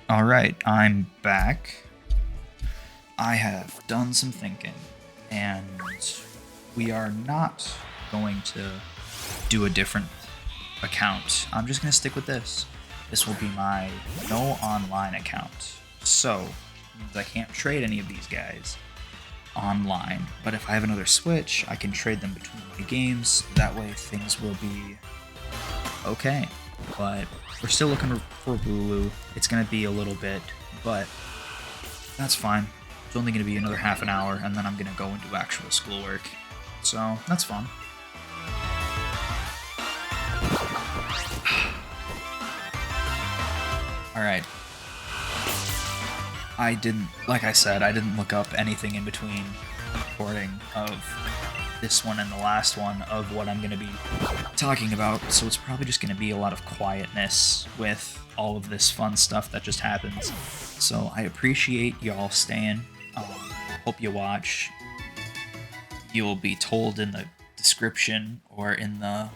Alright, I'm back. I have done some thinking, and we are not going to do a different account. I'm just going to stick with this. This will be my no online account. So, means I can't trade any of these guys online, but if I have another Switch, I can trade them between my games. That way things will be okay. But we're still looking for Wooloo. It's going to be a little bit, but that's fine. It's only going to be another half an hour, and then I'm going to go and do actual schoolwork. So, that's fun. Alright. Like I said, I didn't look up anything in between recording of this one and the last one of what I'm going to be talking about, so it's probably just going to be a lot of quietness with all of this fun stuff that just happens. So I appreciate y'all staying. Hope you watch. You'll be told in the description or in the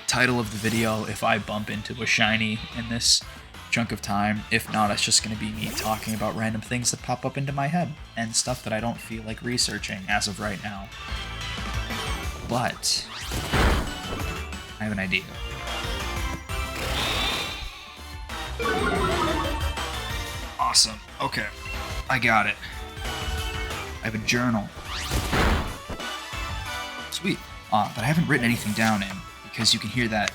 title of the video if I bump into a shiny in this chunk of time. If not, it's just going to be me talking about random things that pop up into my head and stuff that I don't feel like researching as of right now. But I have an idea. Awesome. Okay. I got it. I have a journal. Sweet. But I haven't written anything down in because you can hear that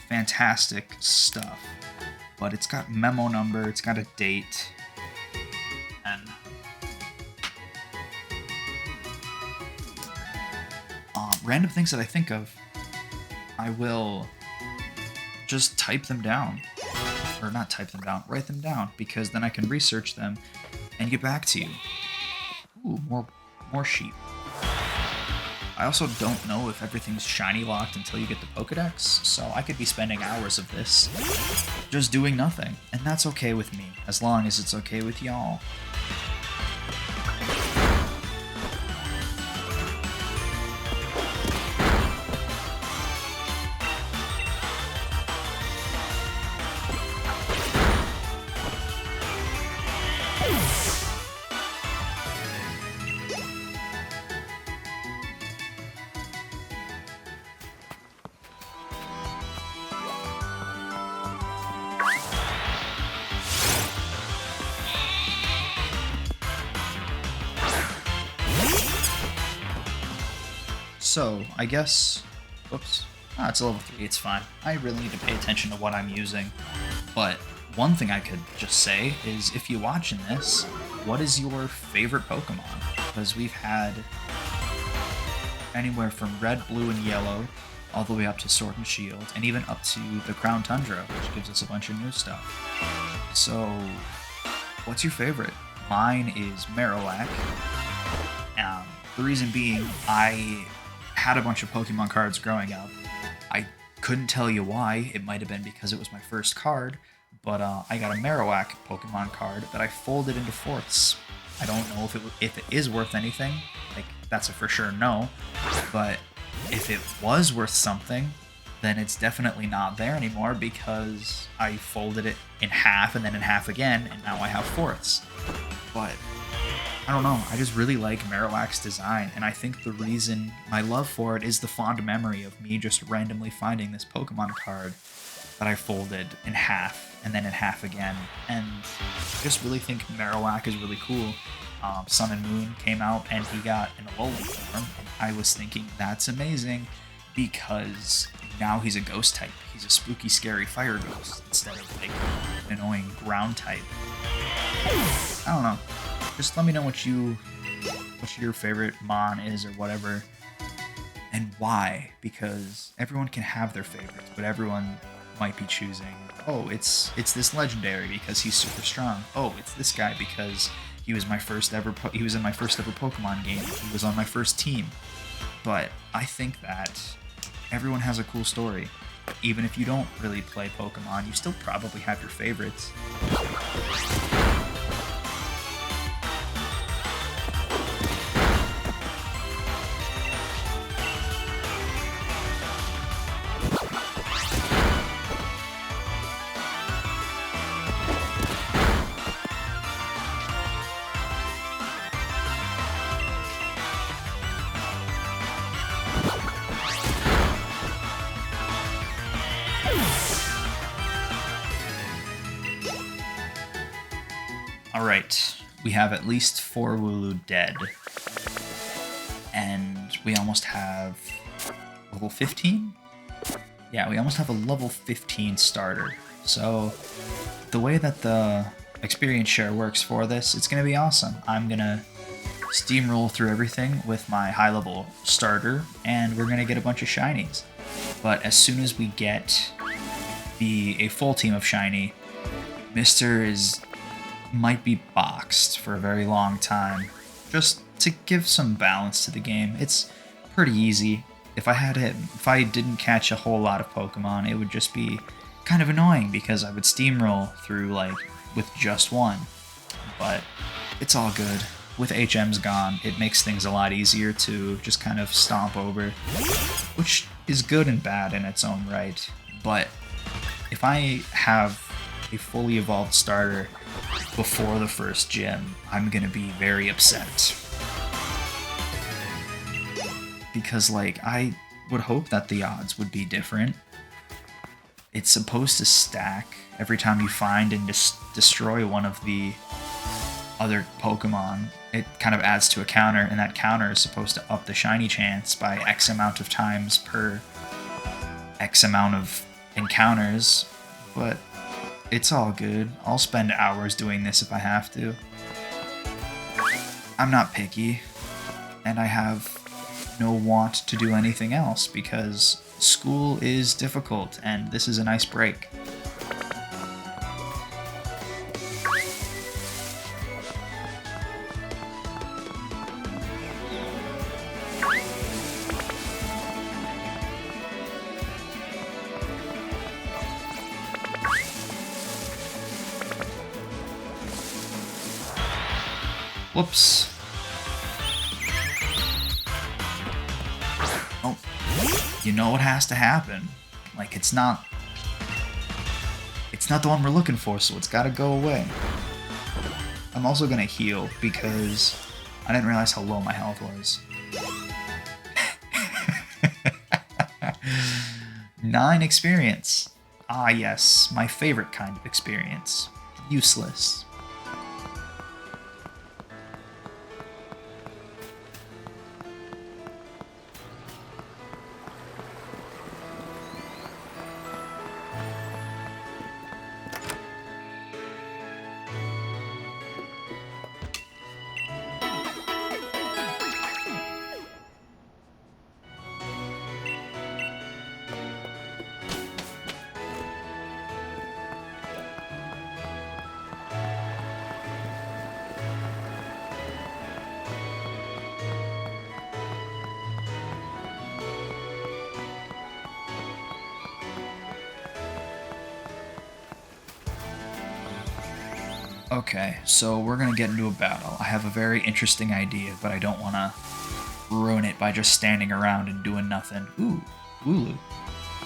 fantastic stuff. But it's got memo number, it's got a date, and random things that I think of, I will just type them down. Or not type them down, write them down, because then I can research them and get back to you. Ooh, more sheep. I also don't know if everything's shiny locked until you get the Pokedex, so I could be spending hours of this just doing nothing, and that's okay with me, as long as it's okay with y'all. So, I guess... Whoops. It's a level 3, it's fine. I really need to pay attention to what I'm using. But one thing I could just say is, if you're watching this, what is your favorite Pokemon? Because we've had anywhere from red, blue, and yellow, all the way up to Sword and Shield, and even up to the Crown Tundra, which gives us a bunch of new stuff. So, what's your favorite? Mine is Marowak. The reason being, I had a bunch of Pokemon cards growing up. I couldn't tell you why. It might have been because it was my first card, but I got a Marowak Pokemon card that I folded into fourths. I don't know if it is worth anything. Like, that's a for sure no. But if it was worth something, then it's definitely not there anymore because I folded it in half and then in half again, and now I have fourths. But I don't know, I just really like Marowak's design, and I think the reason my love for it is the fond memory of me just randomly finding this Pokemon card that I folded in half and then in half again, and I just really think Marowak is really cool. Sun and Moon came out and he got an Alolan form, and I was thinking that's amazing because now he's a ghost type. He's a spooky, scary fire ghost instead of like an annoying ground type. I don't know. Just let me know what your favorite Mon is or whatever, and why, because everyone can have their favorites, but everyone might be choosing, oh, it's this legendary because he's super strong. Oh, it's this guy because he was in my first ever Pokemon game. He was on my first team. But I think that everyone has a cool story. Even if you don't really play Pokemon, you still probably have your favorites. Alright, we have at least 4 Wooloo dead. And we almost have level 15? Yeah, we almost have a level 15 starter. So the way that the experience share works for this, it's going to be awesome. I'm going to steamroll through everything with my high level starter, and we're going to get a bunch of shinies. But as soon as we get a full team of shiny, Mr. might be boxed for a very long time, just to give some balance to the game. It's pretty easy. If I didn't catch a whole lot of Pokemon, it would just be kind of annoying because I would steamroll through like with just one. But it's all good. With HMs gone, it makes things a lot easier to just kind of stomp over, which is good and bad in its own right. But if I have a fully evolved starter before the first gym, I'm gonna be very upset. Because, like, I would hope that the odds would be different. It's supposed to stack every time you find and destroy one of the other Pokemon. It kind of adds to a counter, and that counter is supposed to up the shiny chance by X amount of times per X amount of encounters, but it's all good. I'll spend hours doing this if I have to. I'm not picky, and I have no want to do anything else because school is difficult, and this is a nice break. Whoops. Oh, you know what has to happen. Like, it's not the one we're looking for, so it's gotta go away. I'm also gonna heal because I didn't realize how low my health was. 9 experience. Ah yes, my favorite kind of experience. Useless. Okay, so we're gonna get into a battle. I have a very interesting idea, but I don't want to ruin it by just standing around and doing nothing. Ooh, Wooloo.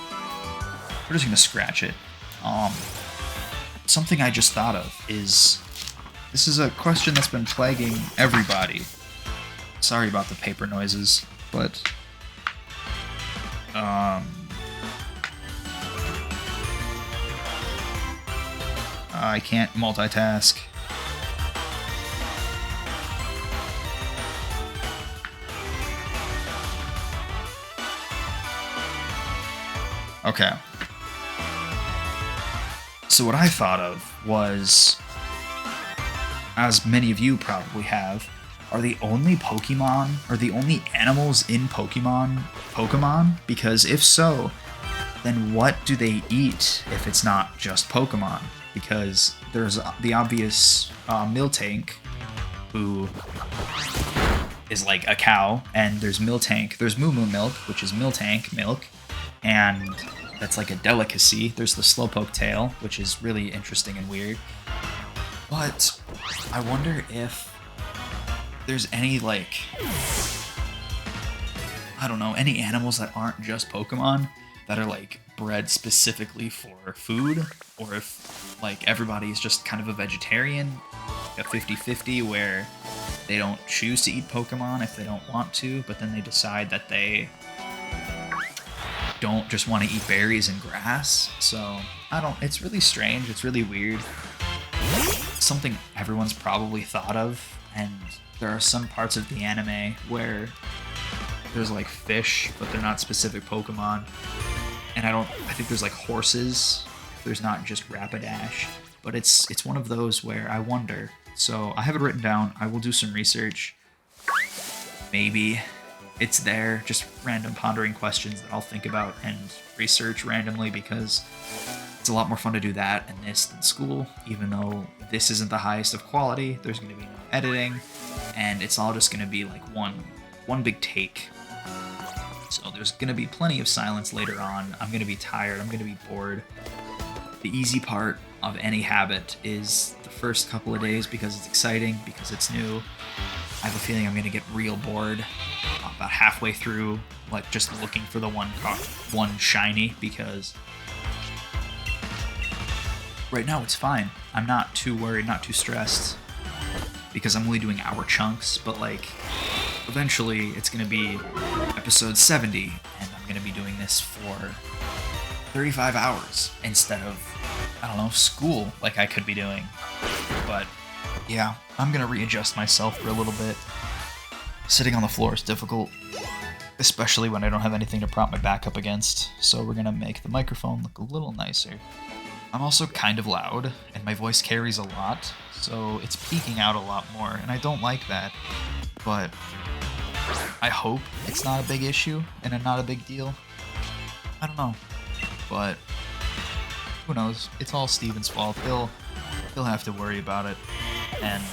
We're just gonna scratch it. Something I just thought of is, this is a question that's been plaguing everybody. Sorry about the paper noises, but I can't multitask. Okay. So what I thought of was, as many of you probably have, are the only Pokemon, or the only animals in Pokemon? Because if so, then what do they eat if it's not just Pokemon? Because there's the obvious Miltank, who is like a cow, and there's Miltank. There's Moo Moo Milk, which is Miltank milk, and that's like a delicacy. There's the Slowpoke tail, which is really interesting and weird. But I wonder if there's any, like, I don't know, any animals that aren't just Pokemon that are like bred specifically for food, or if like everybody is just kind of a vegetarian, a 50-50 where they don't choose to eat Pokemon if they don't want to, but then they decide that they don't just want to eat berries and grass. So it's really strange, it's really weird. something everyone's probably thought of, and there are some parts of the anime where there's like fish, but they're not specific Pokemon. And I think there's like horses. There's not just Rapidash, but it's one of those where I wonder. So I have it written down. I will do some research. Maybe it's there, just random pondering questions that I'll think about and research randomly, because it's a lot more fun to do that in this than school. Even though this isn't the highest of quality, there's going to be no editing, and it's all just going to be like one big take. So there's going to be plenty of silence later on. I'm going to be tired. I'm going to be bored. The easy part of any habit is the first couple of days, because it's exciting, because it's new. I have a feeling I'm going to get real bored about halfway through, like just looking for the one shiny, because right now it's fine. I'm not too worried, not too stressed, because I'm only doing hour chunks, but like eventually it's going to be episode 70, and I'm going to be doing this for 35 hours instead of, I don't know, school like I could be doing. But yeah, I'm going to readjust myself for a little bit. Sitting on the floor is difficult, especially when I don't have anything to prop my back up against, so we're going to make the microphone look a little nicer. I'm also kind of loud, and my voice carries a lot, so it's peaking out a lot more, and I don't like that. But I hope it's not a big issue and not a big deal. I don't know, but who knows? It's all Steven's fault. He'll have to worry about it, and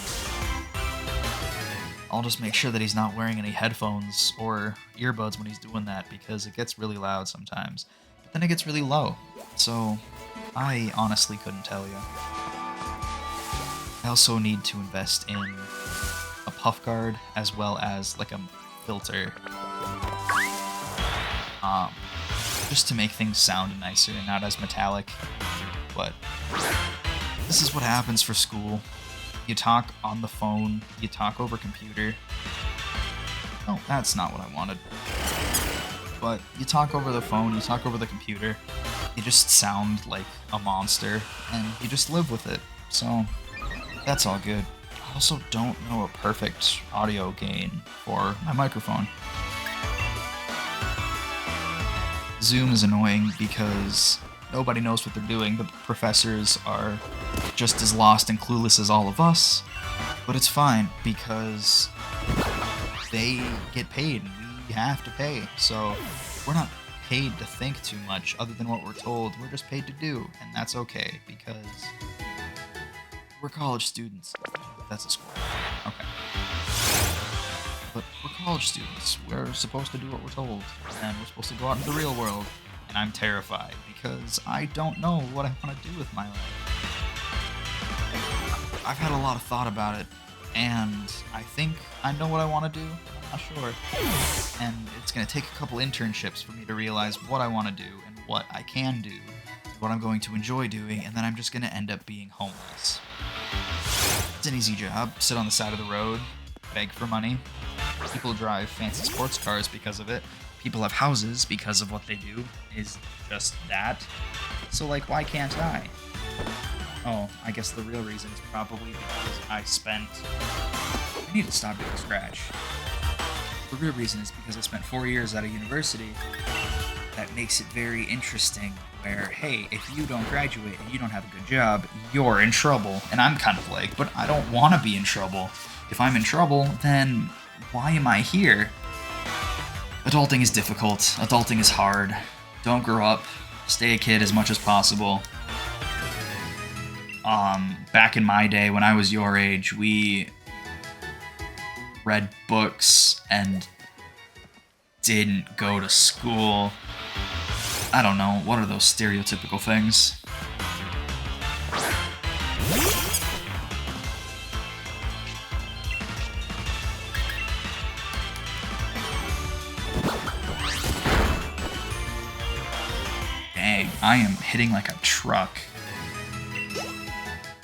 I'll just make sure that he's not wearing any headphones or earbuds when he's doing that, because it gets really loud sometimes, but then it gets really low. So I honestly couldn't tell you. I also need to invest in a puff guard as well as like a filter, just to make things sound nicer and not as metallic. But this is what happens for school. You talk on the phone, you talk over computer. Oh, that's not what I wanted. But you talk over the phone, you talk over the computer. You just sound like a monster, and you just live with it. So that's all good. I also don't know a perfect audio gain for my microphone. Zoom is annoying because nobody knows what they're doing. The professors are just as lost and clueless as all of us, but it's fine because they get paid and we have to pay. So we're not paid to think too much other than what we're told. We're just paid to do, and that's okay because we're college students. That's a square. Okay. But we're college students. We're supposed to do what we're told, and we're supposed to go out into the real world. And I'm terrified because I don't know what I want to do with my life. I've had a lot of thought about it, and I think I know what I want to do. I'm not sure. And it's going to take a couple internships for me to realize what I want to do and what I can do, what I'm going to enjoy doing, and then I'm just going to end up being homeless. It's an easy job. Sit on the side of the road, beg for money. People drive fancy sports cars because of it. People have houses because of what they do, is just that. So, like, why can't I? Oh, I guess the real reason is probably because I need to stop doing Scratch. The real reason is because I spent 4 years at a university that makes it very interesting, where, hey, if you don't graduate and you don't have a good job, you're in trouble. And I'm kind of like, but I don't want to be in trouble. If I'm in trouble, then why am I here? Adulting is difficult. Adulting is hard. Don't grow up. Stay a kid as much as possible. Back in my day, when I was your age, we read books and didn't go to school. I don't know. What are those stereotypical things? Dang, I am hitting like a truck.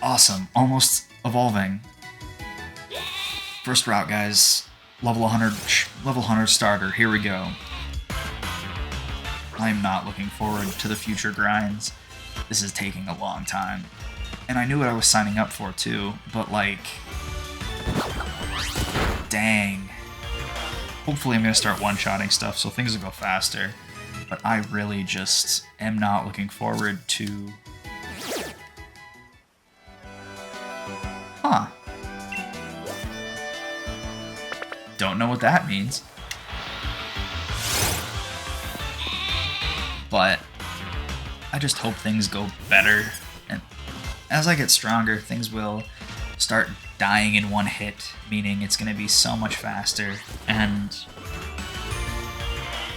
Awesome, almost evolving. First route, guys. Level 100 starter, here we go. I am not looking forward to the future grinds. This is taking a long time. And I knew what I was signing up for too, but like, dang. Hopefully I'm going to start one-shotting stuff so things will go faster. But I really just am not looking forward to... Huh. Don't know what that means. But I just hope things go better. And as I get stronger, things will start dying in one hit, meaning it's going to be so much faster. And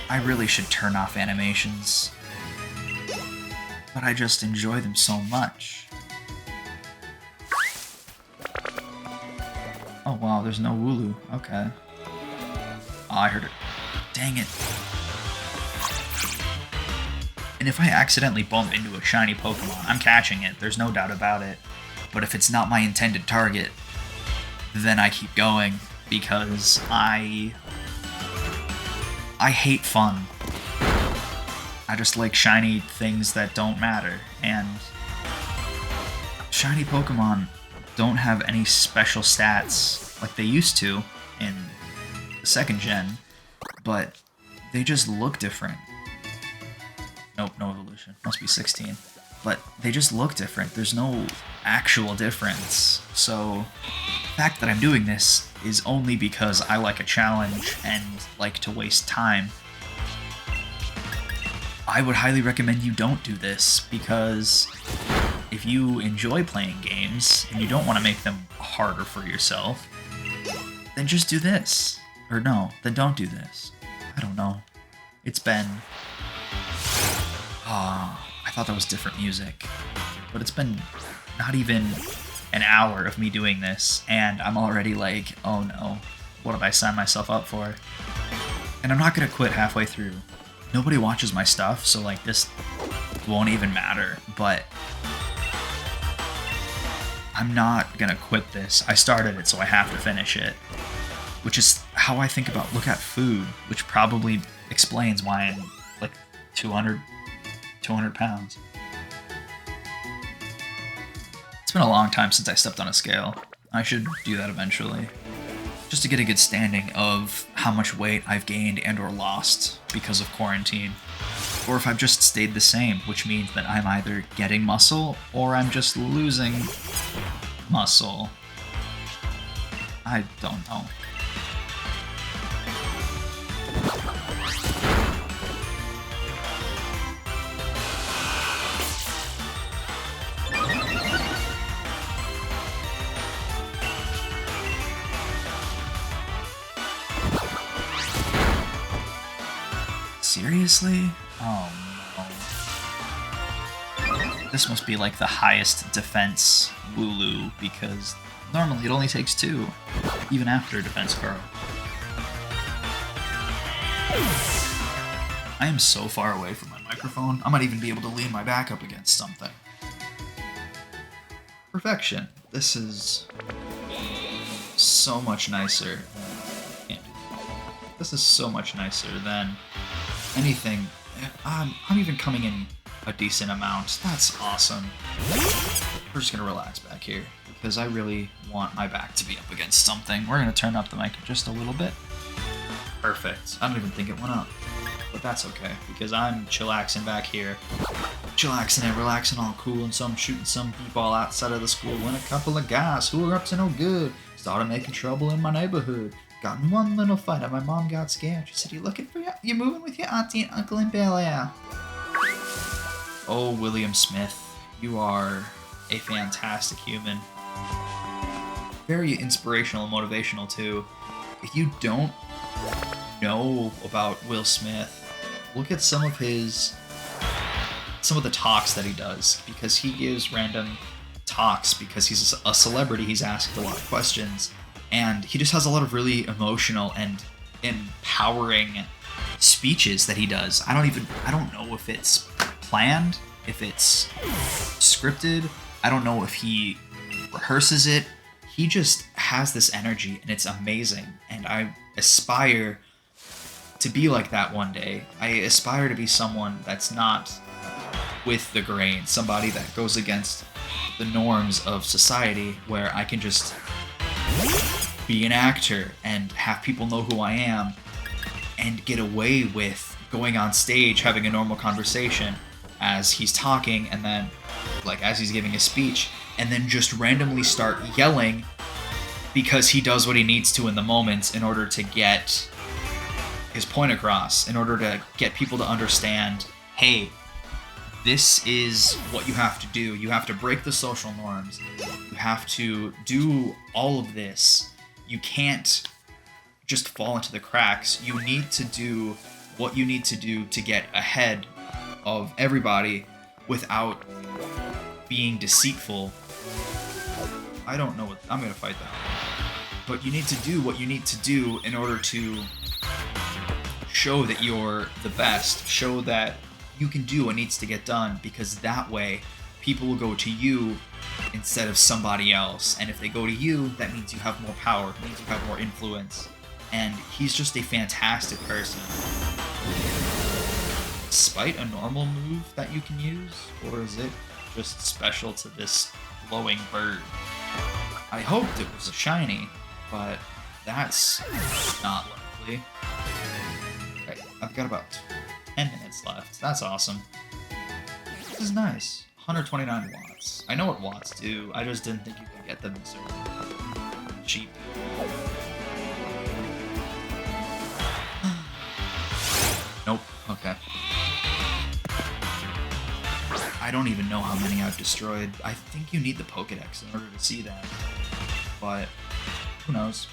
I really should turn off animations. But I just enjoy them so much. Oh wow, there's no Wooloo. Okay. Oh, I heard it. Dang it. And if I accidentally bump into a shiny Pokemon, I'm catching it. There's no doubt about it. But if it's not my intended target, then I keep going because I hate fun. I just like shiny things that don't matter. And shiny Pokemon don't have any special stats like they used to in the 2nd gen, but they just look different. Nope, no evolution. Must be 16. But they just look different. There's no actual difference. So the fact that I'm doing this is only because I like a challenge and like to waste time. I would highly recommend you don't do this, because if you enjoy playing games and you don't want to make them harder for yourself, then just do this. Or no, then don't do this. I don't know. It's been... I thought that was different music. But it's been not even an hour of me doing this, and I'm already like, oh no, what have I signed myself up for? And I'm not gonna quit halfway through. Nobody watches my stuff, so like this won't even matter, but I'm not gonna quit this. I started it, so I have to finish it. Which is how I think about look at food, which probably explains why I'm like 200 pounds. It's been a long time since I stepped on a scale. I should do that eventually. Just to get a good standing of how much weight I've gained and or lost because of quarantine. Or if I've just stayed the same, which means that I'm either getting muscle or I'm just losing muscle. I don't know. Seriously? Oh no. This must be like the highest defense Wooloo, because normally it only takes 2, even after defense curl. I am so far away from my microphone, I might even be able to lean my back up against something. Perfection. This is so much nicer. This is so much nicer than anything. I'm even coming in a decent amount. That's awesome. We're just gonna relax back here because I really want my back to be up against something. We're gonna turn up the mic just a little bit. Perfect. I don't even think it went up. But that's okay, because I'm chillaxing back here. Chillaxing and relaxing all cool, and so I'm shooting some b-ball outside of the school when a couple of guys who are up to no good started making trouble in my neighborhood. Got in one little fight and my mom got scared. She said, "You looking for you moving with your auntie and uncle in Bel Air." Oh, William Smith, you are a fantastic human. Very inspirational and motivational too. If you don't know about Will Smith, look at some of the talks that he does, because he gives random talks because he's a celebrity. He's asked a lot of questions. And he just has a lot of really emotional and empowering speeches that he does. I don't know if it's planned, if it's scripted. I don't know if he rehearses it. He just has this energy, and it's amazing. And I aspire to be like that one day. I aspire to be someone that's not with the grain, somebody that goes against the norms of society where I can just be an actor and have people know who I am and get away with going on stage having a normal conversation as he's talking and then like as he's giving a speech and then just randomly start yelling because he does what he needs to in the moment in order to get his point across, in order to get people to understand, hey, this is what you have to do. You have to break the social norms. You have to do all of this. You can't just fall into the cracks. You need to do what you need to do to get ahead of everybody without being deceitful. I don't know what... I'm going to fight that. But you need to do what you need to do in order to show that you're the best. Show that you can do what needs to get done, because that way people will go to you instead of somebody else. And if they go to you, that means you have more power. It means you have more influence. And he's just a fantastic person. Despite a normal move that you can use, or is it just special to this glowing bird? I hoped it was a shiny, but that's not likely. Okay, I've got about 10 minutes left. That's awesome. This is nice. 129 watts. I know what watts do, I just didn't think you could get them so cheap. Nope. Okay. I don't even know how many I've destroyed. I think you need the Pokedex in order to see that. But who knows?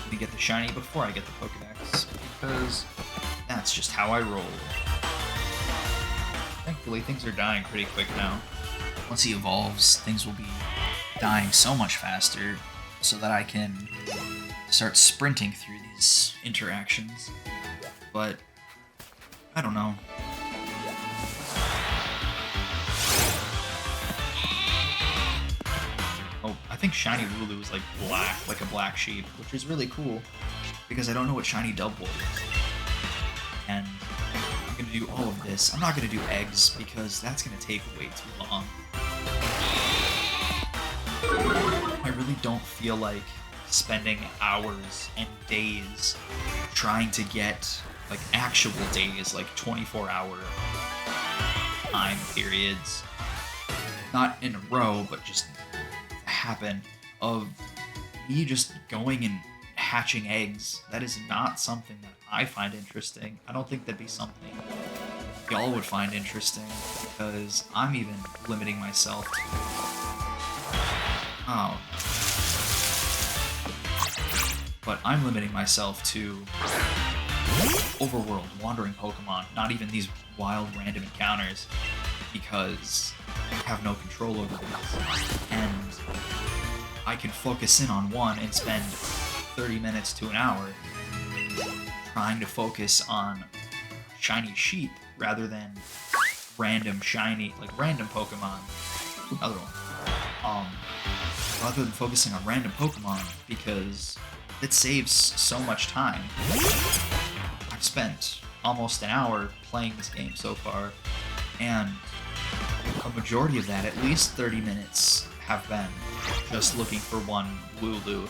Let me get the shiny before I get the Pokedex, because that's just how I roll. Thankfully, things are dying pretty quick now. Once he evolves, things will be dying so much faster, so that I can start sprinting through these interactions. But I don't know. Oh, I think shiny Wooloo is like black, like a black sheep, which is really cool because I don't know what shiny Double is. And I'm gonna do all of this. I'm not gonna do eggs because that's gonna take way too long. I really don't feel like spending hours and days trying to get like actual days, like 24-hour time periods, not in a row, but just happen of me just going and hatching eggs. That is not something that I find interesting. I don't think that'd be something y'all would find interesting, because I'm even limiting myself to... Oh. But I'm limiting myself to overworld, wandering Pokemon, not even these wild random encounters, because I have no control over these. And I can focus in on one and spend 30 minutes to an hour trying to focus on shiny sheep rather than random shiny, like random Pokemon. Another one. Rather than focusing on random Pokemon, because it saves so much time. I've spent almost an hour playing this game so far, and a majority of that, at least 30 minutes, have been just looking for one Wooloo,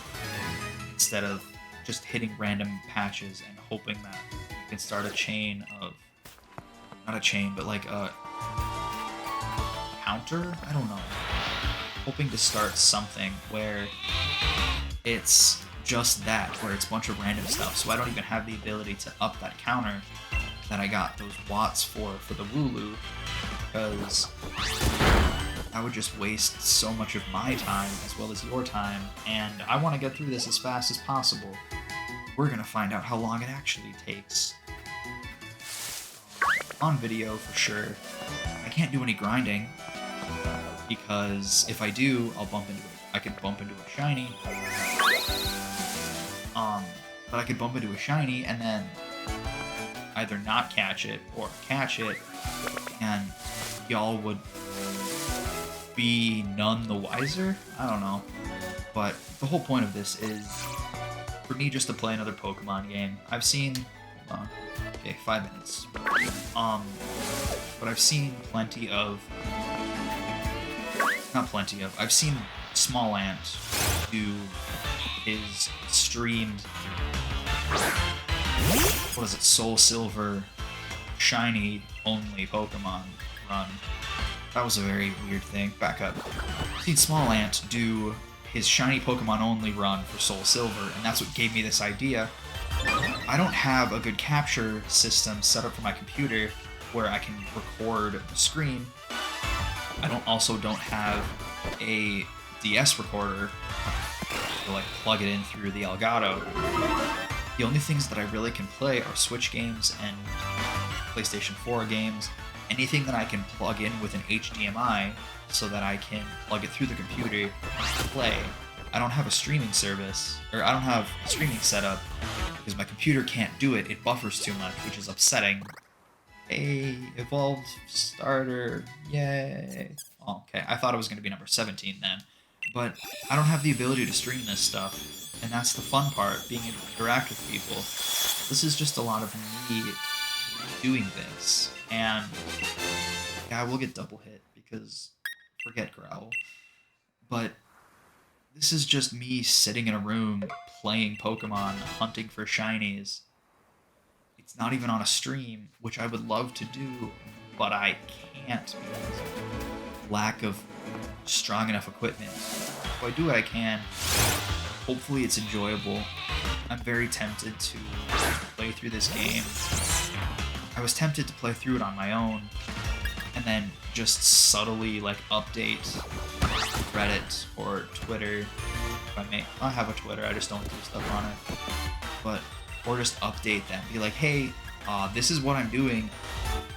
instead of just hitting random patches and hoping that you can start a chain of... Not a chain, but like a counter? I don't know. Hoping to start something where it's just that, where it's a bunch of random stuff, so I don't even have the ability to up that counter that I got those watts for the Wooloo, because I would just waste so much of my time as well as your time, and I want to get through this as fast as possible. We're gonna find out how long it actually takes. On video, for sure. I can't do any grinding, because if I do, I'll bump into it. I could bump into a shiny. But I could bump into a shiny and then either not catch it or catch it, and y'all would be none the wiser? I don't know. But the whole point of this is for me just to play another Pokemon game. I've seen... okay, 5 minutes. but I've seen plenty of, not plenty of, I've seen Small Ant do his streamed, what is it, Soul Silver shiny only Pokemon run. That was a very weird thing. Back up. I've seen Small Ant do his shiny Pokemon only run for Soul Silver, and that's what gave me this idea. I don't have a good capture system set up for my computer where I can record the screen. I don't have a DS recorder to like plug it in through the Elgato. The only things that I really can play are Switch games and PlayStation 4 games. Anything that I can plug in with an HDMI so that I can plug it through the computer to play. I don't have a streaming service, or I don't have a streaming setup because my computer can't do it. It buffers too much, which is upsetting. Hey, evolved starter, yay. Oh, okay, I thought it was going to be number 17 then. But I don't have the ability to stream this stuff, and that's the fun part, being able to interact with people. This is just a lot of me doing this, and yeah, I will get double hit because forget Growl. But this is just me sitting in a room playing Pokemon, hunting for shinies. It's not even on a stream, which I would love to do, but I can't because of lack of strong enough equipment. So I do what I can. Hopefully it's enjoyable. I'm very tempted to play through this game. I was tempted to play through it on my own, and then just subtly like update Reddit or Twitter. If I may, I have a Twitter, I just don't do stuff on it. But or just update them, be like, hey, this is what I'm doing.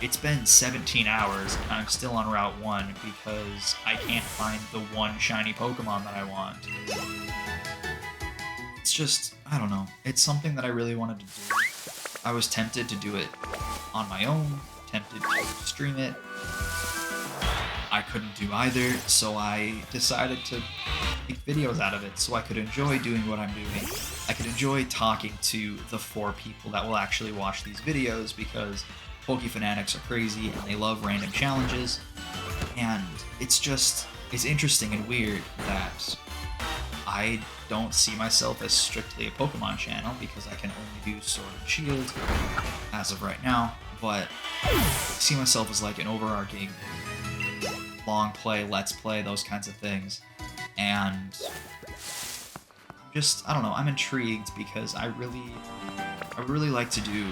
It's been 17 hours and I'm still on Route 1 because I can't find the one shiny Pokemon that I want. It's just, I don't know. It's something that I really wanted to do. I was tempted to do it on my own, tempted to stream it. I couldn't do either, so I decided to make videos out of it so I could enjoy doing what I'm doing. I could enjoy talking to the 4 people that will actually watch these videos because Pokefanatics are crazy and they love random challenges. And it's interesting and weird that I don't see myself as strictly a Pokemon channel because I can only do Sword and Shield as of right now, but I see myself as like an overarching long play, let's play, those kinds of things. And I don't know, I'm intrigued because I really like to do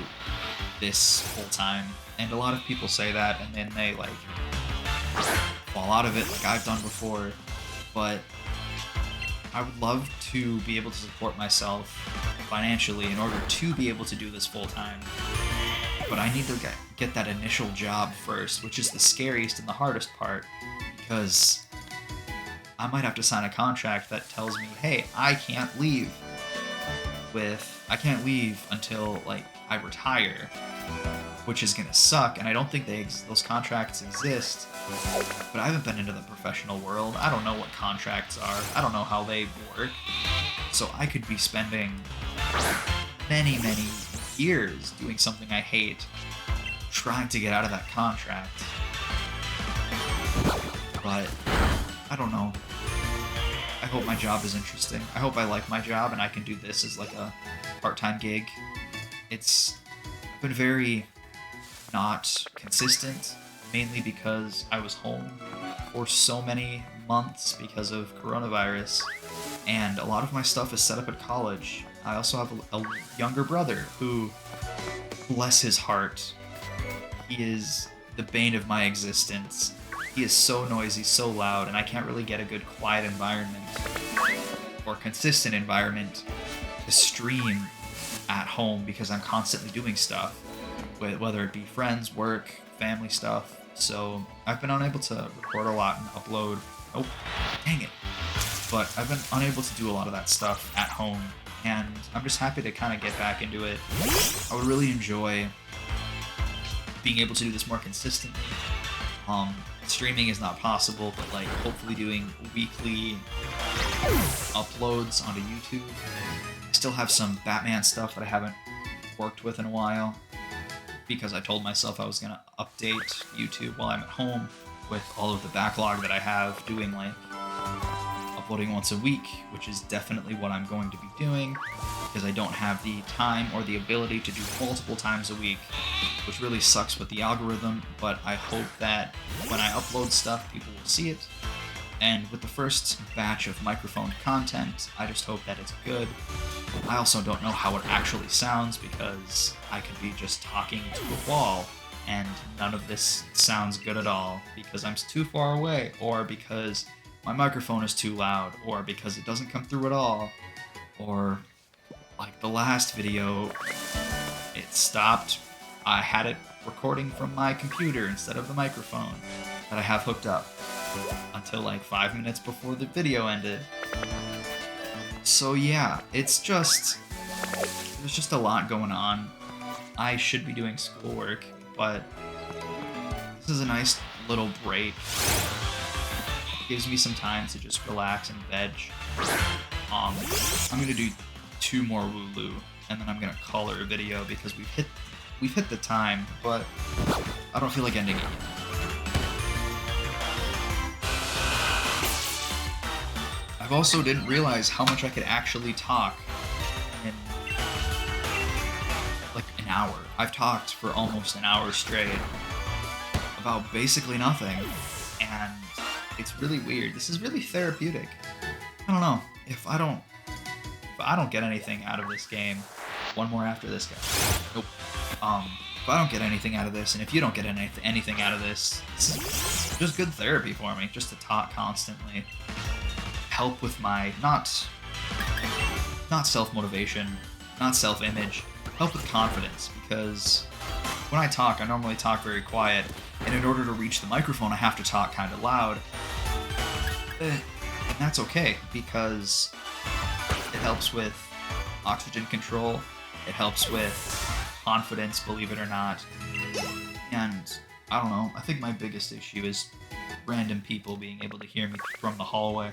this full time. And a lot of people say that and then they like fall out of it like I've done before. But I would love to be able to support myself financially in order to be able to do this full time. But I need to get that initial job first, which is the scariest and the hardest part, because I might have to sign a contract that tells me, hey, I can't leave until like I retire, which is gonna suck. And I don't think those contracts exist. But I haven't been into the professional world. I don't know what contracts are. I don't know how they work. So I could be spending many, many years doing something I hate, trying to get out of that contract. But I don't know. I hope my job is interesting. I hope I like my job and I can do this as like a part-time gig. It's been very not consistent, mainly because I was home for so many months because of coronavirus, and a lot of my stuff is set up at college. I also have a younger brother who, bless his heart, he is the bane of my existence. He is so noisy, so loud, and I can't really get a good quiet environment or consistent environment to stream at home because I'm constantly doing stuff, whether it be friends, work, family stuff. So I've been unable to record a lot and upload. Oh, dang it. But I've been unable to do a lot of that stuff at home, and I'm just happy to kind of get back into it. I would really enjoy being able to do this more consistently. Streaming is not possible, but like hopefully doing weekly uploads onto YouTube. I still have some Batman stuff that I haven't worked with in a while. because I told myself I was going to update YouTube while I'm at home with all of the backlog that I have, doing like uploading once a week, which is definitely what I'm going to be doing, because I don't have the time or the ability to do multiple times a week, which really sucks with the algorithm. But I hope that when I upload stuff, people will see it. And with the first batch of microphone content, I just hope that it's good. I also don't know how it actually sounds, because I could be just talking to a wall and none of this sounds good at all, because I'm too far away, or because my microphone is too loud, or because it doesn't come through at all, or like the last video, it stopped. I had it recording from my computer instead of the microphone that I have hooked up until like 5 minutes before the video ended. So yeah, there's just a lot going on. I should be doing schoolwork, but this is a nice little break. It gives me some time to just relax and veg. I'm gonna do 2 more Wooloo, and then I'm gonna call her a video, because we've hit the time, but I don't feel like ending it yet. I've also didn't realize how much I could actually talk in like an hour. I've talked for almost an hour straight about basically nothing, and it's really weird. This is really therapeutic. I don't know. If I don't get anything out of this game, one more after this guy. Nope. If I don't get anything out of this, and if you don't get anything out of this, it's just good therapy for me, just to talk constantly. Help with my not self-motivation, not self-image, help with confidence, because when I talk, I normally talk very quiet, and in order to reach the microphone, I have to talk kind of loud. And that's okay, because it helps with oxygen control, it helps with confidence, believe it or not. And I don't know, I think my biggest issue is random people being able to hear me from the hallway.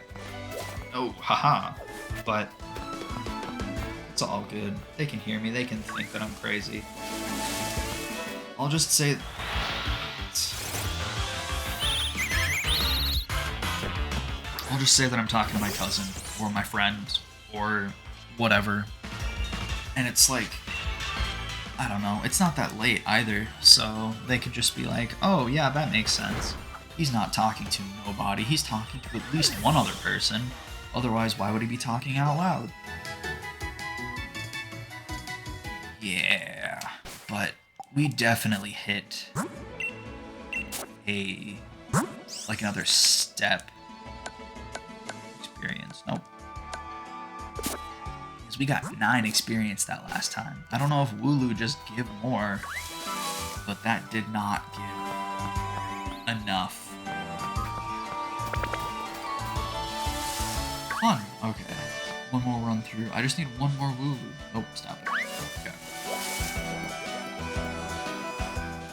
Oh, haha. But it's all good. They can hear me, they can think that I'm crazy. I'll just say that I'm talking to my cousin, or my friend, or whatever. And it's like, I don't know, it's not that late either, so they could just be like, oh yeah, that makes sense. He's not talking to nobody, he's talking to at least one other person. Otherwise, why would he be talking out loud? Yeah, but we definitely hit another step experience. Nope. Because we got 9 experience that last time. I don't know if Wooloo just give more, but that did not give enough. Fun. Okay. One more run through. I just need one more Wooloo. Nope, stop it. Okay.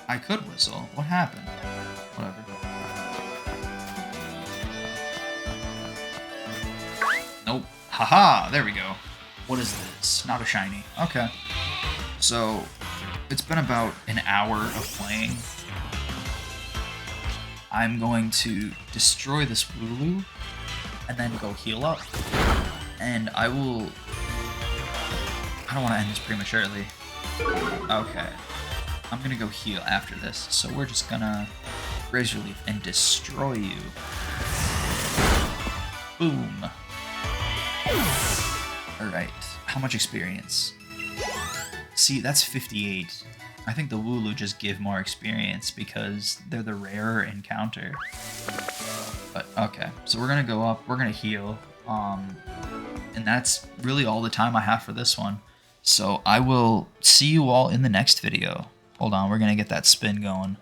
I could whistle. What happened? Whatever. Nope. Haha, there we go. What is this? Not a shiny. Okay. So, it's been about an hour of playing. I'm going to destroy this Wooloo and then go heal up. And I don't want to end this prematurely. Okay. I'm gonna go heal after this, so we're just gonna Razor Leaf and destroy you. Boom. Alright, how much experience? See, that's 58. I think the Wooloo just give more experience because they're the rarer encounter. But okay, so we're gonna go up, we're gonna heal, and that's really all the time I have for this one. So I will see you all in the next video. Hold on, we're gonna get that spin going.